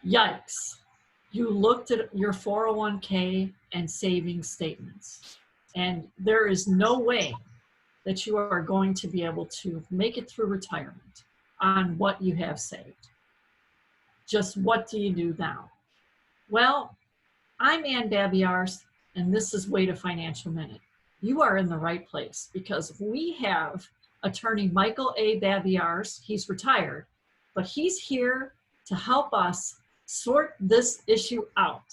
Yikes. You looked at your 401k and savings statements, and there is no way that you are going to be able to make it through retirement on what you have saved. Just what do you do now? Well, I'm Ann Babiarz, and this is Way to Financial Minute. You are in the right place because we have attorney Michael A. Babiarz. He's retired, but he's here to help us sort this issue out.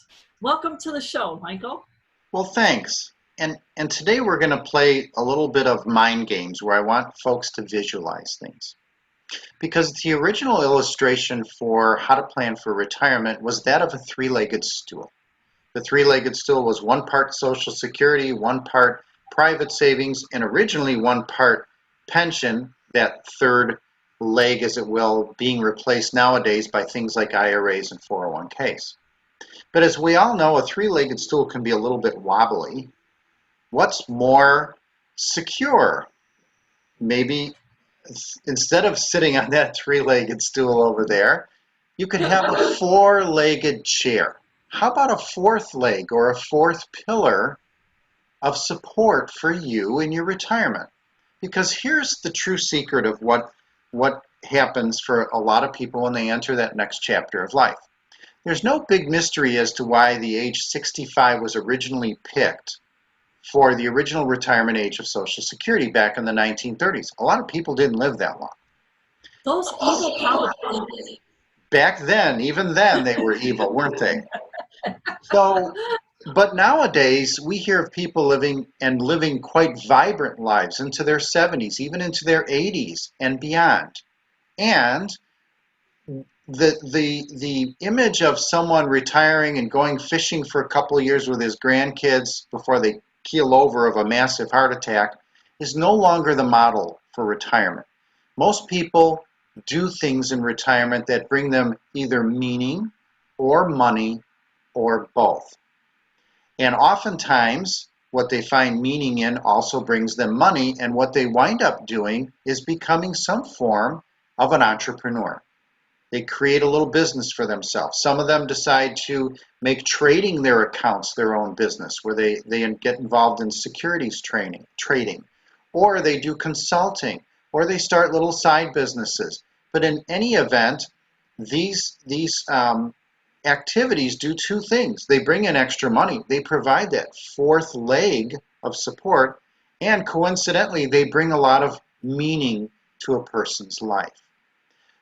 Welcome to the show, Michael. Well, thanks. And today we're going to play a little bit of mind games where I want folks to visualize things. Because the original illustration for how to plan for retirement was that of a three-legged stool. The three-legged stool was one part Social Security, one part private savings, and originally one part pension, that third leg, as it will, being replaced nowadays by things like IRAs and 401ks. But as we all know, a three-legged stool can be a little bit wobbly. What's more secure? Maybe instead of sitting on that three-legged stool over there, you could have a four-legged chair. How about a fourth leg or a fourth pillar of support for you in your retirement? Because here's the true secret of what happens for a lot of people when they enter that next chapter of life. There's no big mystery as to why the age 65 was originally picked for the original retirement age of Social Security back in the 1930s. A lot of people didn't live that long. Those evil politicians. Back then, even then, they were evil, weren't they? So, but nowadays, we hear of people living quite vibrant lives into their 70s, even into their 80s and beyond. And the image of someone retiring and going fishing for a couple of years with his grandkids before they keel over of a massive heart attack is no longer the model for retirement. Most people do things in retirement that bring them either meaning or money or both. And oftentimes, what they find meaning in also brings them money, and what they wind up doing is becoming some form of an entrepreneur. They create a little business for themselves. Some of them decide to make trading their accounts their own business, where they get involved in securities trading, or they do consulting, or they start little side businesses. But in any event, these activities do two things. They bring in extra money. They provide that fourth leg of support, and coincidentally, they bring a lot of meaning to a person's life.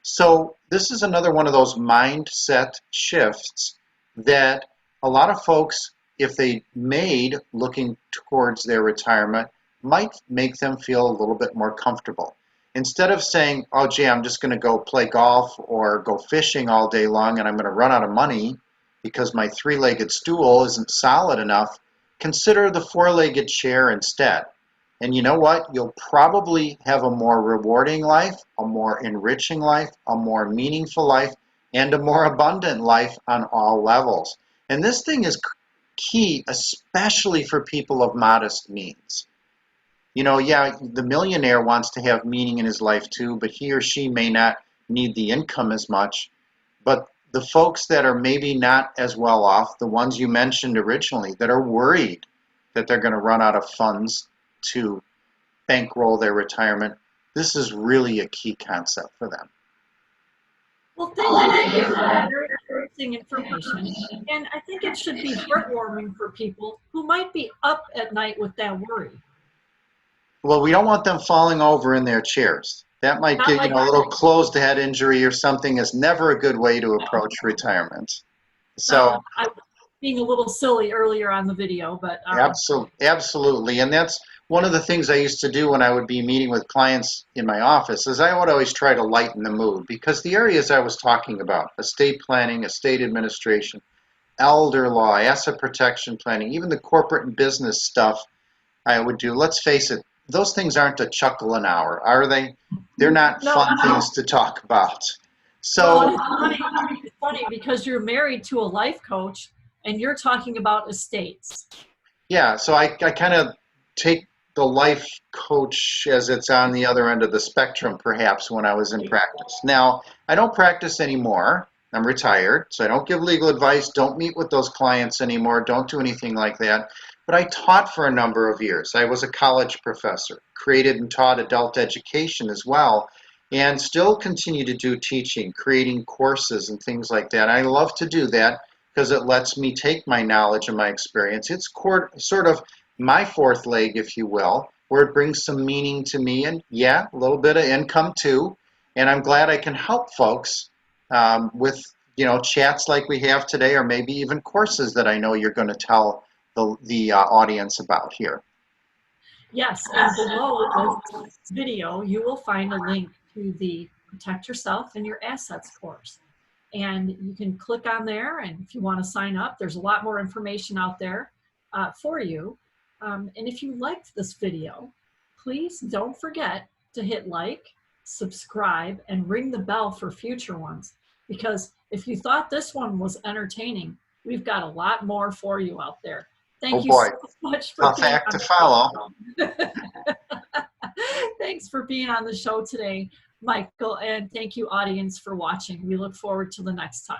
So this is another one of those mindset shifts that a lot of folks, if they made looking towards their retirement, might make them feel a little bit more comfortable. Instead of saying, oh gee, I'm just going to go play golf or go fishing all day long and I'm going to run out of money because my three-legged stool isn't solid enough, consider the four-legged chair instead. And you know what? You'll probably have a more rewarding life, a more enriching life, a more meaningful life, and a more abundant life on all levels. And this thing is key, especially for people of modest means. You know, yeah, the millionaire wants to have meaning in his life too, but he or she may not need the income as much. But the folks that are maybe not as well off, the ones you mentioned originally, that are worried that they're going to run out of funds to bankroll their retirement, this is really a key concept for them. Well, thank you for that very interesting information. And I think it should be heartwarming for people who might be up at night with that worry. Well, we don't want them falling over in their chairs. That might Not get like a little closed head injury or something. Is never a good way to approach retirement. So I was being a little silly earlier on the video, but absolutely. And that's one of the things I used to do when I would be meeting with clients in my office, is I would always try to lighten the mood, because the areas I was talking about, estate planning, estate administration, elder law, asset protection planning, even the corporate and business stuff I would do, let's face it, those things aren't a chuckle an hour, are they? They're not fun things to talk about. So it's funny because you're married to a life coach and you're talking about estates. Yeah, so I kind of take the life coach as it's on the other end of the spectrum, perhaps, when I was in practice. Now, I don't practice anymore, I'm retired, so I don't give legal advice, don't meet with those clients anymore, don't do anything like that. But I taught for a number of years. I was a college professor, created and taught adult education as well, and still continue to do teaching, creating courses and things like that. I love to do that because it lets me take my knowledge and my experience. It's sort of my fourth leg, if you will, where it brings some meaning to me and, yeah, a little bit of income too. And I'm glad I can help folks with chats like we have today, or maybe even courses that I know you're going to tell the audience about here. Yes, and below this video, you will find a link to the Protect Yourself and Your Assets course. And you can click on there, and if you want to sign up, there's a lot more information out there for you. And if you liked this video, please don't forget to hit like, subscribe, and ring the bell for future ones. Because if you thought this one was entertaining, we've got a lot more for you out there. Oh Thank you boy, so much for tough being act on to the follow. show. Thanks for being on the show today, Michael, and thank you, audience, for watching. We look forward to the next time.